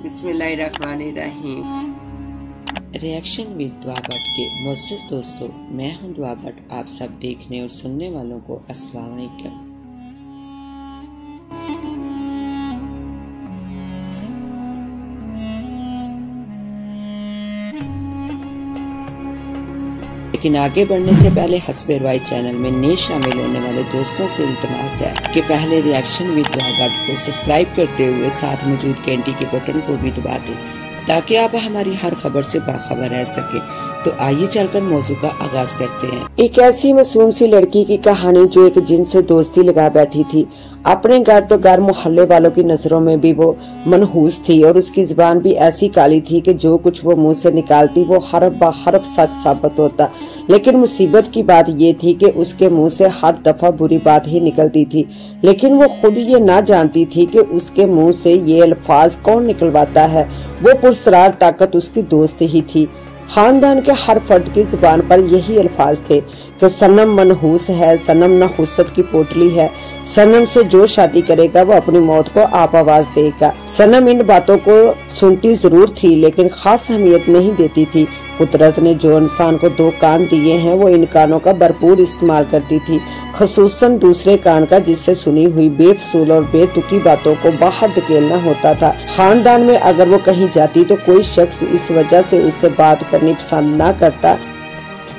बिस्मिल्लाहिर्रहमानिर्रहीम। Reaction with दुआ भट्ट के मोअज़्ज़िज़ दोस्तों, मैं हूं दुआ भट्ट। आप सब देखने और सुनने वालों को अस्सलाम वालेकुम। लेकिन आगे बढ़ने से पहले हस्बे रवाई चैनल में नए शामिल होने वाले दोस्तों से इल्तिमास है कि पहले रिएक्शन विद दुआ भट्ट को सब्सक्राइब करते हुए साथ मौजूद घंटी के बटन को भी दबा दें ताकि आप हमारी हर खबर से बाखबर रह सके। तो आइए चलकर मौजू का आगाज करते हैं। एक ऐसी मासूम सी लड़की की कहानी जो एक जिन से दोस्ती लगा बैठी थी। अपने घर तो घर मोहल्ले वालों की नजरों में भी वो मनहूस थी और उसकी जुबान भी ऐसी काली थी कि जो कुछ वो मुंह से निकालती वो हरफ ब हरफ सच साबित होता। लेकिन मुसीबत की बात ये थी कि उसके मुंह से हर दफा बुरी बात ही निकलती थी, लेकिन वो खुद ये ना जानती थी कि उसके मुंह से ये अल्फाज कौन निकलवाता है। वो पुरस्कार ताकत उसकी दोस्त ही थी। खानदान के हर फर्द की जुबान पर यही अल्फाज थे कि सनम मनहूस है, सनम नहुसत की पोटली है, सनम से जो शादी करेगा वो अपनी मौत को आप आवाज देगा। सनम इन बातों को सुनती जरूर थी लेकिन खास अहमियत नहीं देती थी। कुदरत ने जो इंसान को दो कान दिए हैं वो इन कानों का भरपूर इस्तेमाल करती थी, खसूसन दूसरे कान का जिससे सुनी हुई बेफसूल और बेतुकी बातों को बाहर धकेलना होता था। खानदान में अगर वो कहीं जाती तो कोई शख्स इस वजह से उससे बात करनी पसंद ना करता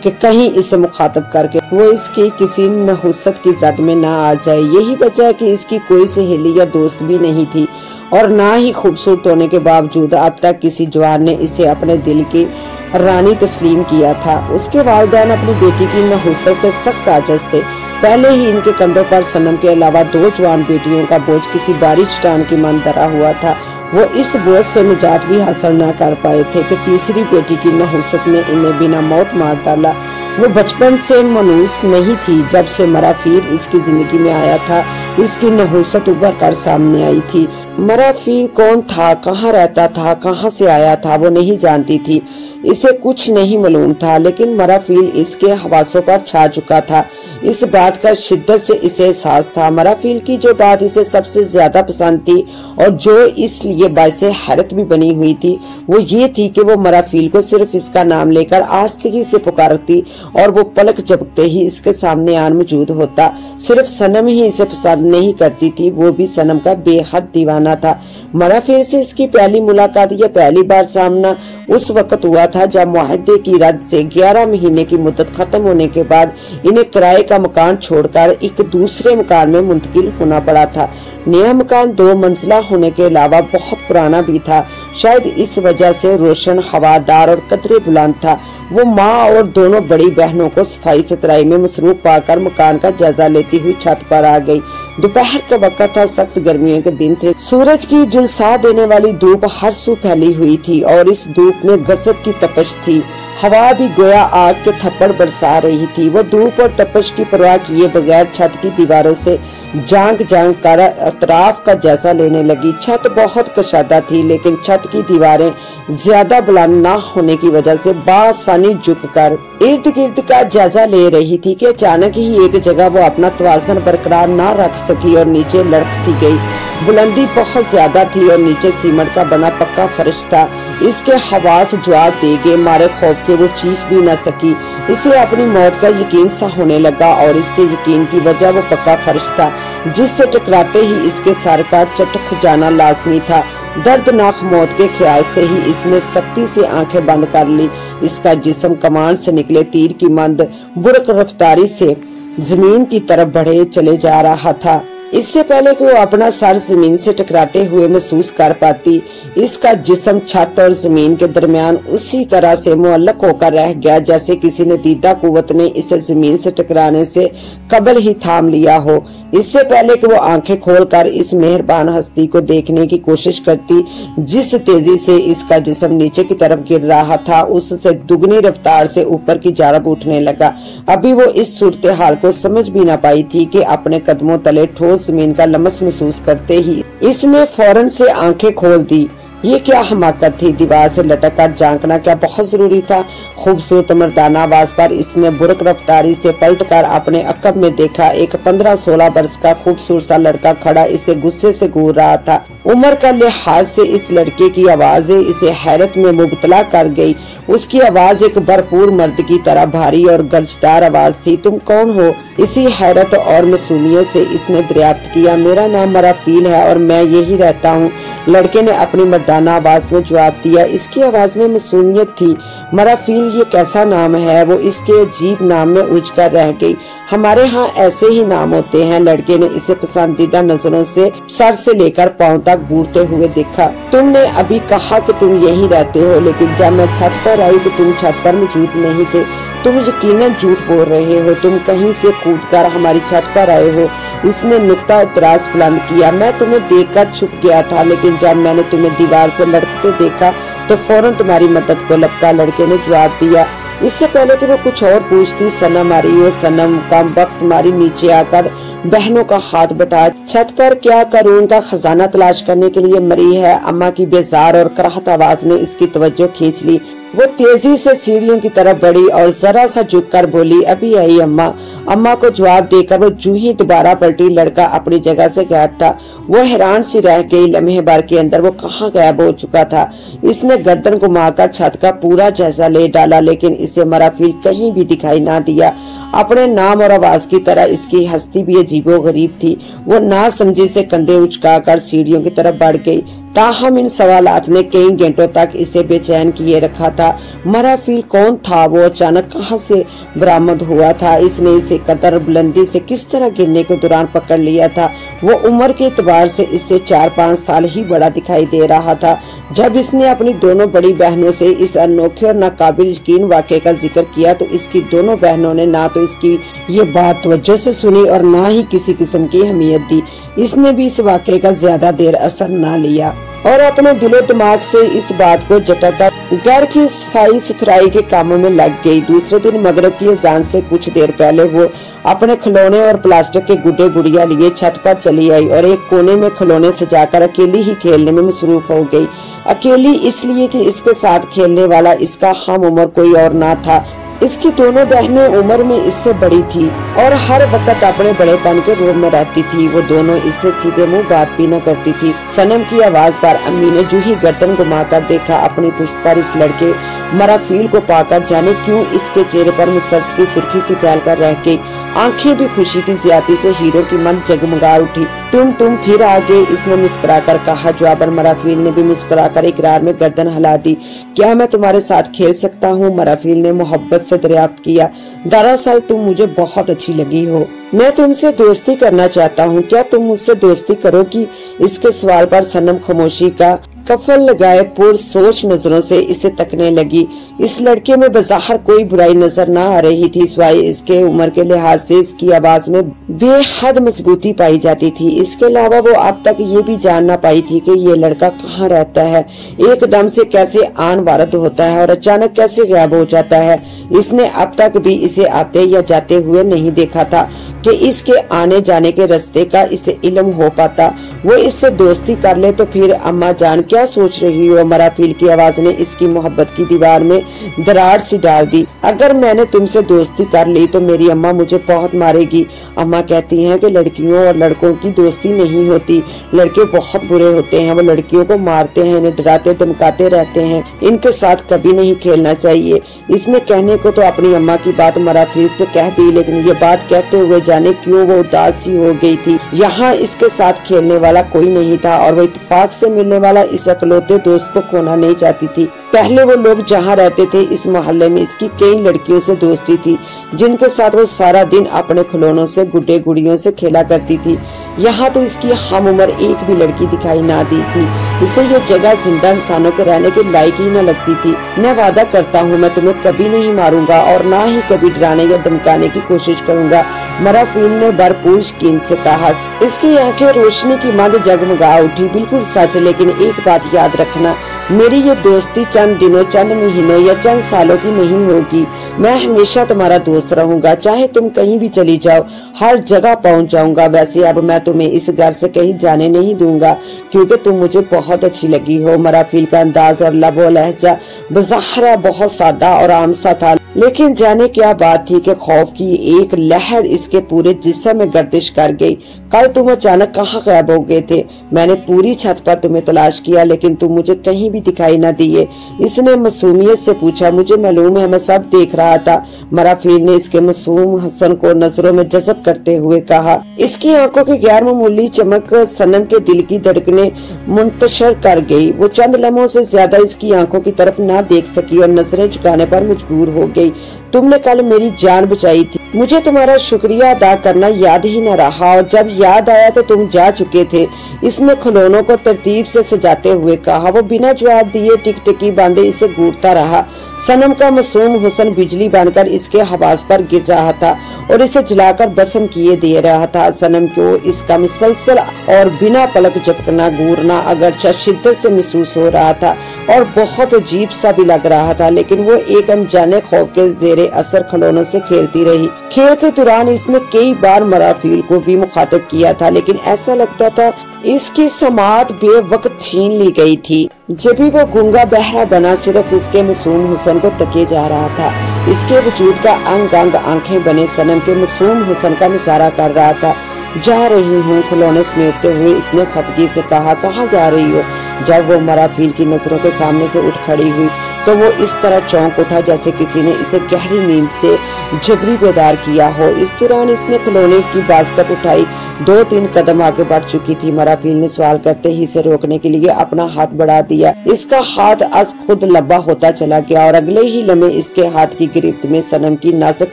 कि कहीं इसे मुखातब करके वो इसकी किसी नहुसत की जद में ना आ जाए। यही वजह है कि इसकी कोई सहेली या दोस्त भी नहीं थी और ना ही खूबसूरत होने के बावजूद अब तक किसी जवान ने इसे अपने दिल की रानी तस्लीम किया था। उसके वालिदैन अपनी बेटी की नहुसत से सख्त आजिज़ थे। पहले ही इनके कंधों पर सनम के अलावा दो जवान बेटियों का बोझ किसी बारी चट्टान की मन धरा हुआ था। वो इस बोझ से निजात भी हासिल न कर पाए थे कि तीसरी बेटी की नहुसत ने इन्हें बिना मौत मार डाला। वो बचपन से मनूस नहीं थी। जब से मराफीर इसकी जिंदगी में आया था इसकी नहुसत उभर कर सामने आई थी। मराफीर कौन था, कहाँ रहता था, कहाँ से आया था वो नहीं जानती थी। इसे कुछ नहीं मालूम था, लेकिन मराफील इसके हवासों पर छा चुका था। इस बात का शिद्दत से इसे एहसास था। मराफील की जो बात इसे सबसे ज्यादा पसंद थी और जो इसलिए बाइसे हैरत भी बनी हुई थी वो ये थी कि वो मराफील को सिर्फ इसका नाम लेकर आस्तिकी से पुकारती और वो पलक झपकते ही इसके सामने आन मौजूद होता। सिर्फ सनम ही इसे पसंद नहीं करती थी, वो भी सनम का बेहद दीवाना था। मराफील से इसकी पहली मुलाकात या पहली बार सामना उस वक्त हुआ था जब मुआहदे की रद्द से 11 महीने की मुद्दत खत्म होने के बाद इन्हें किराए का मकान छोड़कर एक दूसरे मकान में मुंतकिल होना पड़ा था। नया मकान 2 मंजिला होने के अलावा बहुत पुराना भी था। शायद इस वजह से रोशन, हवादार और कदरे बुलंद था। वो माँ और दोनों बड़ी बहनों को सफाई सुथराई में मसरूफ पाकर मकान का जायजा लेती हुई छत पर आ गई। दोपहर का वक्त था, सख्त गर्मियों के दिन थे। सूरज की झुलसा देने वाली धूप हर सू फैली हुई थी और इस धूप में गजब की तपश थी। हवा भी गोया आग के थप्पड़ बरसा रही थी। वो धूप और तपश की परवाह किए बगैर छत की दीवारों से झांक झांक कर अतराफ का जायजा लेने लगी। छत बहुत कशादा थी लेकिन छत की दीवारें ज्यादा बुलंद न होने की वजह से बासानी झुककर इर्द गिर्द का जायजा ले रही थी कि अचानक ही एक जगह वो अपना तवाज़ुन बरकरार न रख सकी और नीचे लड़क सी गई। बुलंदी बहुत ज्यादा थी और नीचे सीमेंट का बना पक्का फर्श था। इसके हवास जवाब दे गए, मारे खौफ के वो चीख भी न सकी। इसे अपनी मौत का यकीन सा होने लगा और इसके यकीन की वजह वो पक्का फर्श था जिससे टकराते ही इसके सर का चटक जाना लाजमी था। दर्दनाक मौत के ख्याल से ही इसने सख्ती से आंखें बंद कर ली। इसका जिस्म कमान से निकले तीर की मंद बुरक रफ्तारी से जमीन की तरफ बढ़े चले जा रहा था। इससे पहले कि वो अपना सर जमीन से टकराते हुए महसूस कर पाती, इसका जिस्म छत और जमीन के दरमियान उसी तरह से मुअल्लक होकर रह गया जैसे किसी नदीदा कुव्वत ने इसे जमीन से टकराने से कबल ही थाम लिया हो। इससे पहले कि वो आंखें खोलकर इस मेहरबान हस्ती को देखने की कोशिश करती जिस तेजी से इसका जिस्म नीचे की तरफ गिर रहा था उससे दुगनी रफ्तार से ऊपर की जारब उठने लगा। अभी वो इस सूरत हाल को समझ भी न पाई थी कि अपने कदमों तले ठोस जमीन का लमस महसूस करते ही इसने फौरन से आंखें खोल दी। ये क्या हमाकत थी, दीवार से लटक कर झांकना क्या बहुत जरूरी था। खूबसूरत मर्दाना आवाज पर इसने बुरक रफ्तारी से पलटकर अपने अकब में देखा। एक 15-16 वर्ष का खूबसूरत सा लड़का खड़ा इसे गुस्से से घूर रहा था। उम्र का लिहाज से इस लड़के की आवाजें इसे हैरत में मुबतला कर गई। उसकी आवाज एक भरपूर मर्द की तरह भारी और गरजदार आवाज थी। तुम कौन हो? इसी हैरत और मासूमियत से इसने दरियाफ्त किया। मेरा नाम मराफील है और मैं यही रहता हूँ, लड़के ने अपनी मर्दाना आवाज में जवाब दिया। इसकी आवाज में मासूमियत थी। मराफील ये कैसा नाम है? वो इसके अजीब नाम में उलझ कर रह गई। हमारे यहाँ ऐसे ही नाम होते हैं। लड़के ने इसे पसंदीदा नजरों से सर से लेकर पांव तक घूरते हुए देखा। तुमने अभी कहा कि तुम यहीं रहते हो, लेकिन जब मैं छत पर आई तो तुम छत पर मौजूद नहीं थे। तुम यकीनन झूठ बोल रहे हो। तुम कहीं से कूदकर हमारी छत पर आए हो। इसने नुक्ता इतराज बुलंद किया। मैं तुम्हें देखकर छुप गया था, लेकिन जब मैंने तुम्हें दीवार से लटकते देखा तो फौरन तुम्हारी मदद को लपका, लड़के ने जवाब दिया। इससे पहले कि वो कुछ और पूछती, सनम आ रही हो। सनम कम वक्त मारी नीचे आकर बहनों का हाथ बटा छत पर क्या करूं का खजाना तलाश करने के लिए मरी है। अम्मा की बेजार और कराहत आवाज ने इसकी तवज्जो खींच ली। वो तेजी से सीढ़ियों की तरफ बढ़ी और जरा सा झुककर बोली, अभी आई अम्मा। अम्मा को जवाब देकर वो जूही दोबारा पलटी। लड़का अपनी जगह से गायब था। वो हैरान सी रह गई। लम्हे भर के अंदर वो कहाँ गायब हो चुका था। इसने गर्दन घुमाकर छत का पूरा जायजा ले डाला, लेकिन इसे मराफील कहीं भी दिखाई ना दिया। अपने नाम और आवाज की तरह इसकी हस्ती भी अजीबो गरीब थी। वो ना समझी से कंधे उचकाकर सीढ़ियों की तरफ बढ़ गई। ताहम इन सवालात ने कई घंटों तक इसे बेचैन किए रखा था। मराफील कौन था? वो अचानक कहां से बरामद हुआ था? इसने इसे कदर बुलंदी से किस तरह गिरने के दौरान पकड़ लिया था? वो उम्र के एतबार से इससे 4-5 साल ही बड़ा दिखाई दे रहा था। जब इसने अपनी दोनों बड़ी बहनों से इस अनोखे और नाकाबिल यकीन वाक़े का जिक्र किया तो इसकी दोनों बहनों ने ना तो इसकी ये बात तवज्जो से सुनी और ना ही किसी किस्म की अहमियत दी। इसने भी इस वाक़े का ज्यादा देर असर ना लिया और अपने दिलो दिमाग से इस बात को झटककर घर की सफाई सुथराई के कामों में लग गई। दूसरे दिन मगरिब की अजान से कुछ देर पहले वो अपने खिलौने और प्लास्टिक के गुड्डे गुड़िया लिए छत पर चली आई और एक कोने में खिलौने सजाकर अकेली ही खेलने में मसरूफ हो गई। अकेली इसलिए कि इसके साथ खेलने वाला इसका हम उम्र कोई और ना था। इसकी दोनों बहनें उम्र में इससे बड़ी थी और हर वक्त अपने बड़ेपन के रूप में रहती थी। वो दोनों इससे सीधे मुंह बात भी न करती थी। सनम की आवाज पर अम्मी ने जूही गर्दन घुमाकर देखा। अपनी पुश्त पर इस लड़के मराफील को पाकर जाने क्यों इसके चेहरे पर मुसरत की सुर्खी सी फैल कर रह गई। आंखें भी खुशी की ज्यादती से हीरो की मन जगमगा उठी। तुम फिर आ गए, इसने मुस्कुराकर कहा। जवाबन मराफील ने भी मुस्कुराकर इकरार में गर्दन हिला दी। क्या मैं तुम्हारे साथ खेल सकता हूँ? मराफील ने मोहब्बत से दरियाफ्त किया। दरअसल तुम मुझे बहुत अच्छी लगी हो। मैं तुमसे दोस्ती करना चाहता हूँ। क्या तुम मुझसे दोस्ती करोगी? इसके सवाल पर सनम खामोशी का कफल लगाए पुरसोच नजरों से इसे तकने लगी। इस लड़के में बज़ाहिर कोई बुराई नजर न आ रही थी, सिवाय इसके उम्र के लिहाज से इसकी आवाज में बेहद मजबूती पाई जाती थी। इसके अलावा वो अब तक ये भी जान ना पाई थी कि ये लड़का कहाँ रहता है, एकदम से कैसे आन वारद होता है और अचानक कैसे गायब हो जाता है। इसने अब तक भी इसे आते या जाते हुए नहीं देखा था कि इसके आने जाने के रास्ते का इसे इल्म हो पाता। वो इससे दोस्ती कर ले तो फिर अम्मा जान क्या सोच रही हो? मराफील की आवाज ने इसकी मोहब्बत की दीवार में दरार सी डाल दी। अगर मैंने तुमसे दोस्ती कर ली तो मेरी अम्मा मुझे बहुत मारेगी। अम्मा कहती हैं कि लड़कियों और लड़कों की दोस्ती नहीं होती, लड़के बहुत बुरे होते हैं। वो लड़कियों को मारते हैं, इन्हें डराते धमकाते रहते हैं। इनके साथ कभी नहीं खेलना चाहिए। इसने कहने को तो अपनी अम्मा की बात मराफील से कह दी, लेकिन ये बात कहते हुए जाने क्यों वो उदास सी हो गई थी। यहाँ इसके साथ खेलने वाला कोई नहीं था और वो इत्तेफाक से मिलने वाला इस अकलौते दोस्त को खोना नहीं चाहती थी। पहले वो लोग जहाँ रहते थे इस मोहल्ले में इसकी कई लड़कियों से दोस्ती थी, जिनके साथ वो सारा दिन अपने खिलौनों से गुड्डे गुड़ियों से खेला करती थी। यहाँ तो इसकी हम उम्र एक भी लड़की दिखाई ना दी थी। इसे ये जगह जिंदा इंसानों के रहने के लायक ही न लगती थी। मैं वादा करता हूँ मैं तुम्हें कभी नहीं मारूंगा और ना ही कभी डराने या धमकाने की कोशिश करूंगा, मराफील ने भरपूर यकीन से कहा। इसकी आंखें रोशनी की मंद जगमगा उठी। बिल्कुल सच, लेकिन एक बात याद रखना, मेरी ये दोस्ती चंद दिनों, चंद महीनों या चंद सालों की नहीं होगी। मैं हमेशा तुम्हारा दोस्त रहूंगा, चाहे तुम कहीं भी चली जाओ, हर जगह पहुंच जाऊंगा। वैसे अब मैं तुम्हें इस घर से कहीं जाने नहीं दूंगा क्योंकि तुम मुझे बहुत अच्छी लगी हो। मराफिल का अंदाज और लबो लहजा बज़ाहिर बहुत सादा और आम सा था, लेकिन जाने क्या बात थी कि खौफ की एक लहर इसके पूरे जिस्म में गर्दिश कर गई। कल तुम अचानक कहाँ गायब हो गए थे? मैंने पूरी छत पर तुम्हें तलाश किया लेकिन तुम मुझे कहीं भी दिखाई न दिए। इसने मासूमियत से पूछा। मुझे मालूम है, मैं सब देख रहा था। मराफिल ने इसके मासूम हसन को नजरों में जज़ब करते हुए कहा। इसकी आंखों की गैर मामूली चमक सनम के दिल की धड़कनें मुंतशर कर गई। वो चंद लम्हों से ज्यादा इसकी आंखों की तरफ ना देख सकी और नजरें झुकाने पर मजबूर हो गई। तुमने कल मेरी जान बचाई थी, मुझे तुम्हारा शुक्रिया अदा करना याद ही न रहा, और जब याद आया तो तुम जा चुके थे। इसने खिलौनों को तरतीब से सजाते हुए कहा। वो बिना जवाब दिए टिकटिकी बांधे इसे घूरता रहा। सनम का मासूम हुस्न बिजली बनकर इसके हवास पर गिर रहा था और इसे जलाकर भस्म किए दे रहा था। सनम को इसका मुसलसल और बिना पलक झपकना घूरना अगरचे शिद्दत से महसूस हो रहा था और बहुत अजीब सा भी लग रहा था, लेकिन वो एक अनजाने खौफ के जेरे असर खिलौनों से खेलती रही। खेल के दौरान इसने कई बार मराफिल को भी मुखातिब किया था, लेकिन ऐसा लगता था इसकी समाअत बेवक्त छीन ली गई थी। जब भी वो गूंगा बहरा बना सिर्फ इसके मासूम हुस्न को तके जा रहा था। इसके वजूद का अंग अंग आंखें बने सनम के मासूम हुस्न का नजारा कर रहा था। जा रही हूँ, खिलौने समेटते हुए इसने खफगी से कहा। कहाँ जा रही हो? जब वो मराफिल की नजरों के सामने से उठ खड़ी हुई तो वो इस तरह चौंक उठा जैसे किसी ने इसे गहरी नींद से जबरी बेदार किया हो। इस दौरान इसने खिलौने की बास्केट उठाई 2-3 कदम आगे बढ़ चुकी थी। मराफिल ने सवाल करते ही इसे रोकने के लिए अपना हाथ बढ़ा दिया। इसका हाथ अज खुद लंबा होता चला गया और अगले ही लम्हे इसके हाथ की गिरफ्त में सनम की नाजुक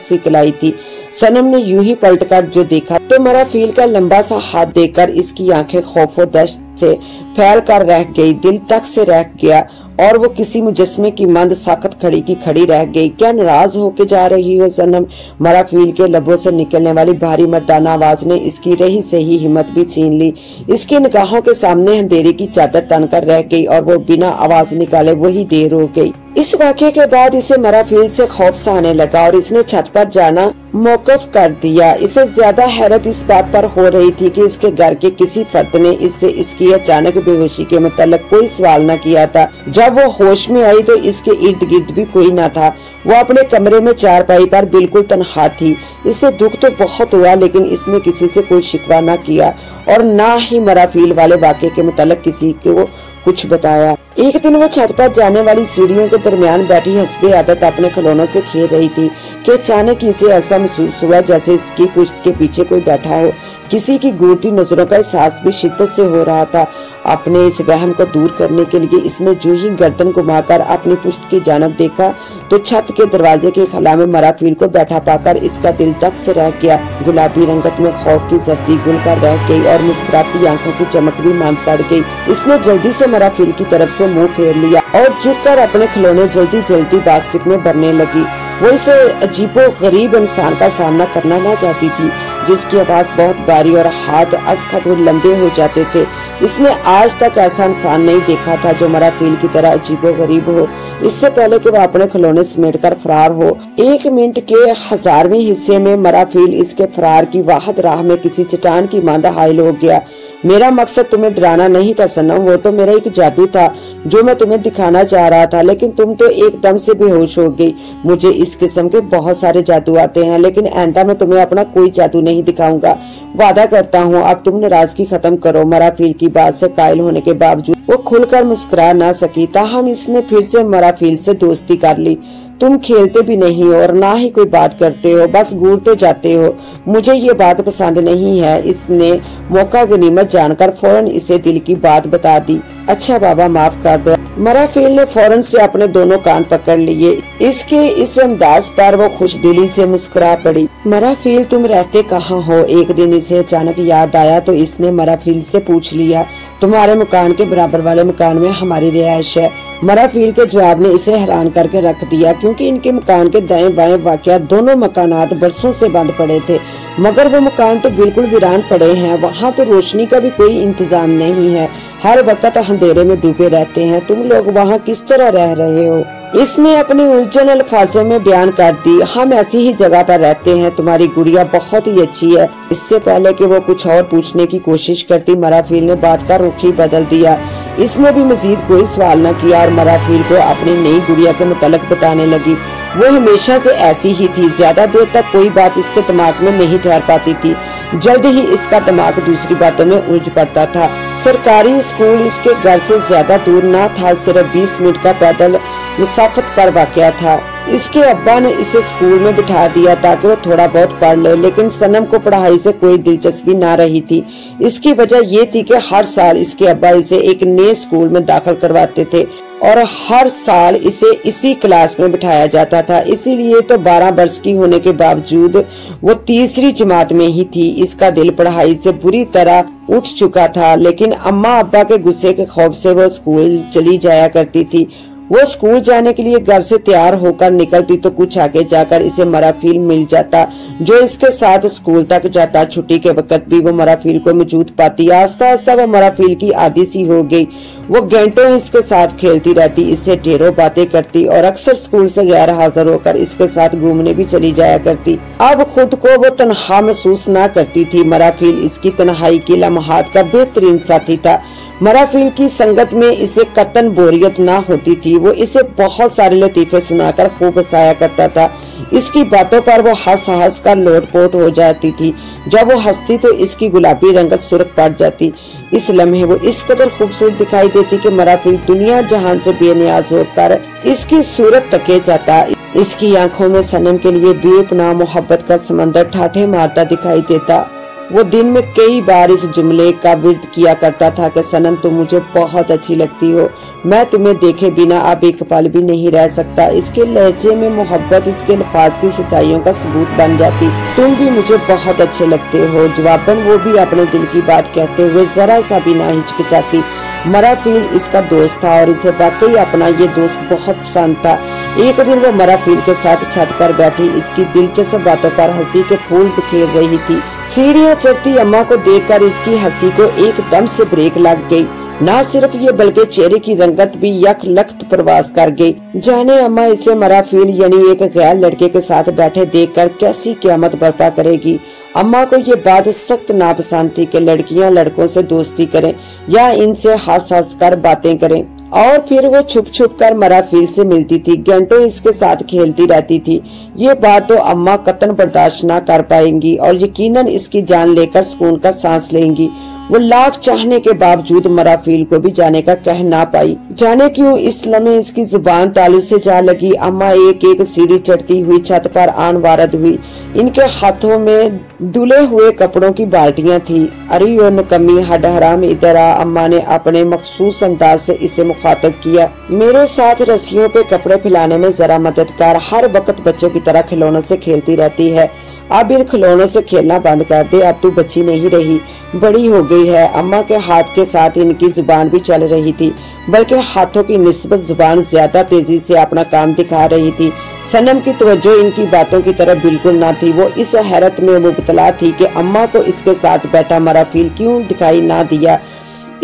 सी कलाई थी। सनम ने यूं ही पलटकर जो देखा तो मराफिल का लंबा सा हाथ देखकर इसकी आंखें खौफ और दहशत से फैल कर रह गई, दिल तक से रह गया और वो किसी मुजस्मे की मंद साकत खड़ी की खड़ी रह गई। क्या नाराज होके जा रही हो सनम? मराफिल के लबों से निकलने वाली भारी मर्दाना आवाज ने इसकी रही सही हिम्मत भी छीन ली। इसकी निगाहों के सामने अंधेरे की चादर तनकर रह गई और वो बिना आवाज निकाले वही ढेर हो गई। इस वाक़े के बाद इसे मराफिल से खौफ सा आने लगा और इसने छत पर जाना मौकफ कर दिया। इसे ज्यादा हैरत इस बात पर हो रही थी कि इसके घर के किसी फर्द ने इससे इसकी अचानक बेहोशी के मुताल्लिक कोई सवाल न किया था। जब वो होश में आई तो इसके इर्द गिर्द भी कोई न था। वो अपने कमरे में चारपाई पर बिल्कुल तन्हा थी। इसे दुख तो बहुत हुआ, लेकिन इसने किसी से कोई शिकवा न किया और न ही मराफिल वाले वाक़े के मुताल्लिक किसी को कुछ बताया। एक दिन वो छत पर जाने वाली सीढ़ियों के दरमियान बैठी हस्बे आदत अपने खिलौनों से खेल रही थी कि अचानक इसे ऐसा महसूस हुआ जैसे इसकी पुश्त के पीछे कोई बैठा हो। किसी की घूरती नजरों का एहसास भी शिद्दत से हो रहा था। अपने इस वहम को दूर करने के लिए इसने जो ही गर्दन घुमाकर अपनी पुश्त की जानब देखा तो छत के दरवाजे के खला में मराफिल को बैठा पाकर इसका दिल तक से रह गया। गुलाबी रंगत में खौफ की जर्दी गुल कर रह गई और मुस्कुराती आंखों की चमक भी मांद पड़ गई। इसने जल्दी से मराफिल की तरफ से मुंह फेर लिया और झुककर अपने खिलौने जल्दी जल्दी बास्केट में भरने लगी। वो इसे अजीबो गरीब इंसान का सामना करना ना चाहती थी, जिसकी आवाज बहुत भारी और हाथ असखत लंबे हो जाते थे। इसने आज तक ऐसा इंसान नहीं देखा था जो मराफिल की तरह अजीबो गरीब हो। इससे पहले कि वह अपने खिलौने समेट कर फरार हो, 1 मिनट के 1000वें हिस्से में मराफिल इसके फरार की वाहद राह में किसी चट्टान की मांदा हाइल हो गया। मेरा मकसद तुम्हें डराना नहीं था सनम, वो तो मेरा एक जादू था जो मैं तुम्हें दिखाना चाह रहा था, लेकिन तुम तो एकदम से बेहोश हो गई। मुझे इस किस्म के बहुत सारे जादू आते हैं, लेकिन आइंदा मैं तुम्हें अपना कोई जादू नहीं दिखाऊंगा, वादा करता हूँ। अब तुम नाराजगी खत्म करो। मराफिल की बात से कायल होने के बावजूद वो खुलकर मुस्कुरा ना सकी, ताहम इसने फिर से मराफिल से दोस्ती कर ली। तुम खेलते भी नहीं हो और ना ही कोई बात करते हो, बस घूरते जाते हो। मुझे ये बात पसंद नहीं है। इसने मौका गनीमत जानकर फौरन इसे दिल की बात बता दी। अच्छा बाबा, माफ कर दो। मराफिल ने फौरन से अपने दोनों कान पकड़ लिए। इसके इस अंदाज पर वो खुश दिली से मुस्कुरा पड़ी। मराफिल, तुम रहते कहाँ हो? एक दिन इसे अचानक याद आया तो इसने मराफिल से पूछ लिया। तुम्हारे मकान के बराबर वाले मकान में हमारी रिहाइश है। मराफिल के जवाब ने इसे हैरान करके रख दिया, क्योंकि इनके मकान के दाएं बाएं वाकया दोनों मकानात बरसों से बंद पड़े थे, मगर वो मकान तो बिल्कुल वीरान पड़े हैं। वहाँ तो रोशनी का भी कोई इंतजाम नहीं है, हर वक्त अंधेरे में डूबे रहते हैं। तुम लोग वहाँ किस तरह रह रहे हो? इसने अपनी उलझन अल्फाजों में बयान कर दी, हम ऐसी ही जगह पर रहते हैं, तुम्हारी गुड़िया बहुत ही अच्छी है। इससे पहले कि वो कुछ और पूछने की कोशिश करती, मराफील ने बात का रुख ही बदल दिया। इसने भी मजीद कोई सवाल न किया और मराफील को अपनी नई गुड़िया के मुतालिक बताने लगी। वो हमेशा से ऐसी ही थी, ज्यादा देर तक कोई बात इसके दिमाग में नहीं ठहर पाती थी। जल्द ही इसका दिमाग दूसरी बातों में उलझ पड़ता था। सरकारी स्कूल इसके घर से ज्यादा दूर ना था, सिर्फ 20 मिनट का पैदल मुसाफत का वाकया था। इसके अब्बा ने इसे स्कूल में बिठा दिया ताकि वो थोड़ा बहुत पढ़ ले, लेकिन सनम को पढ़ाई से कोई दिलचस्पी ना रही थी। इसकी वजह ये थी कि हर साल इसके अब्बा इसे एक नए स्कूल में दाखिल करवाते थे और हर साल इसे इसी क्लास में बिठाया जाता था। इसीलिए तो 12 वर्ष की होने के बावजूद वो तीसरी जमात में ही थी। इसका दिल पढ़ाई से बुरी तरह उठ चुका था, लेकिन अम्मा अब्बा के गुस्से के खौफ से वो स्कूल चली जाया करती थी। वो स्कूल जाने के लिए घर से तैयार होकर निकलती तो कुछ आगे जाकर इसे मराफील मिल जाता, जो इसके साथ स्कूल तक जाता। छुट्टी के वक्त भी वो मराफील को मौजूद पाती। आस्ता आस्ता वो मराफील की आदी सी हो गई। वो घंटों इसके साथ खेलती रहती, इससे ढेरों बातें करती और अक्सर स्कूल से गैर हाजिर होकर इसके साथ घूमने भी चली जाया करती। अब खुद को वो तन्हा महसूस न करती थी। मराफील इसकी तन्हाई की लम्हात का बेहतरीन साथी था। मराफील की संगत में इसे कतन बोरियत ना होती थी। वो इसे बहुत सारे लतीफे सुनाकर खूब हंसाया करता था। इसकी बातों पर वो हंस हंस कर लोटपोट हो जाती थी। जब वो हंसती तो इसकी गुलाबी रंगत सुर्ख पड़ जाती। इस लम्हे वो इस कदर खूबसूरत दिखाई देती कि मराफील दुनिया जहान से बेनियाज होकर इसकी सूरत तके जाता। इसकी आंखों में सनम के लिए बेपनाह मोहब्बत का समंदर ठाठे मारता दिखाई देता। वो दिन में कई बार इस जुमले का विर्द किया करता था कि सनम तुम मुझे बहुत अच्छी लगती हो, मैं तुम्हें देखे बिना अब एक पल भी नहीं रह सकता। इसके लहजे में मोहब्बत इसके अल्फाज की सच्चाइयों का सबूत बन जाती। तुम भी मुझे बहुत अच्छे लगते हो। जवाबन वो भी अपने दिल की बात कहते हुए जरा सा भी ना हिचकिचाती। मराफील इसका दोस्त था और इसे वाकई अपना ये दोस्त बहुत पसंद था। एक दिन वो मराफील के साथ छत पर बैठी इसकी दिलचस्प बातों पर हंसी के फूल बिखेर रही थी। सीढ़ियां चढ़ती अम्मा को देखकर इसकी हंसी को एकदम से ब्रेक लग गई। ना सिर्फ ये बल्कि चेहरे की रंगत भी यक लख्त प्रवास कर गई। जाने अम्मा इसे मराफील यानी एक गैर लड़के के साथ बैठे देखकर कैसी क़यामत बर्पा करेगी। अम्मा को ये बात सख्त नापसंद थी कि लड़कियां लड़कों से दोस्ती करें या इनसे हंस हंस कर बातें करें, और फिर वो छुप छुप कर मराफील से मिलती थी, घंटों इसके साथ खेलती रहती थी। ये बात तो अम्मा कतन बर्दाश्त न कर पाएंगी और यकीनन इसकी जान लेकर सुकून का सांस लेंगी। वो लाख चाहने के बावजूद मराफील को भी जाने का कह ना पाई। जाने क्यों इस लम्हे इसकी जुबान तालू से जा लगी। अम्मा एक एक सीढ़ी चढ़ती हुई छत पर आन वारद हुई। इनके हाथों में धुले हुए कपड़ों की बाल्टियां थी। अरे ओ नकम्मी हड हराम इधर आ, अम्मा ने अपने मखसूस अंदाज से इसे मुखातब किया। मेरे साथ रस्सियों पे कपड़े फैलाने में जरा मदद कर। हर वक्त बच्चों की तरह खिलौनों से खेलती रहती है। अब इन खिलौनों से खेलना बंद कर दे, अब तू बच्ची नहीं रही, बड़ी हो गई है। अम्मा के हाथ के साथ इनकी जुबान भी चल रही थी, बल्कि हाथों की निस्बत जुबान ज्यादा तेजी से अपना काम दिखा रही थी। सनम की तवज्जो इनकी बातों की तरफ बिल्कुल ना थी। वो इस हैरत में मुबतला थी कि अम्मा को इसके साथ बैठा मराफील क्यों दिखाई ना दिया।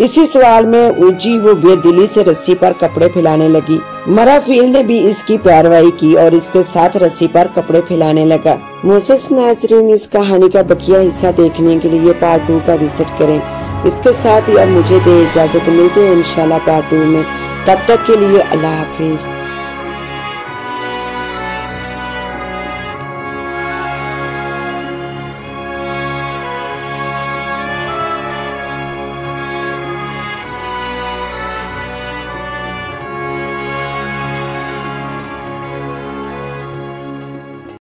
इसी सवाल में उलझी वो बेदिली से रस्सी पर कपड़े फैलाने लगी। मराफील ने भी इसकी पैरवाई की और इसके साथ रस्सी पर कपड़े फैलाने लगा। मोसेस नाजरीन, इस कहानी का बकिया हिस्सा देखने के लिए पार्ट 2 का विजिट करें। इसके साथ ही अब मुझे दे इजाजत, मिलते हैं इंशाल्लाह पार्ट 2 में। तब तक के लिए अल्लाह हाफिज।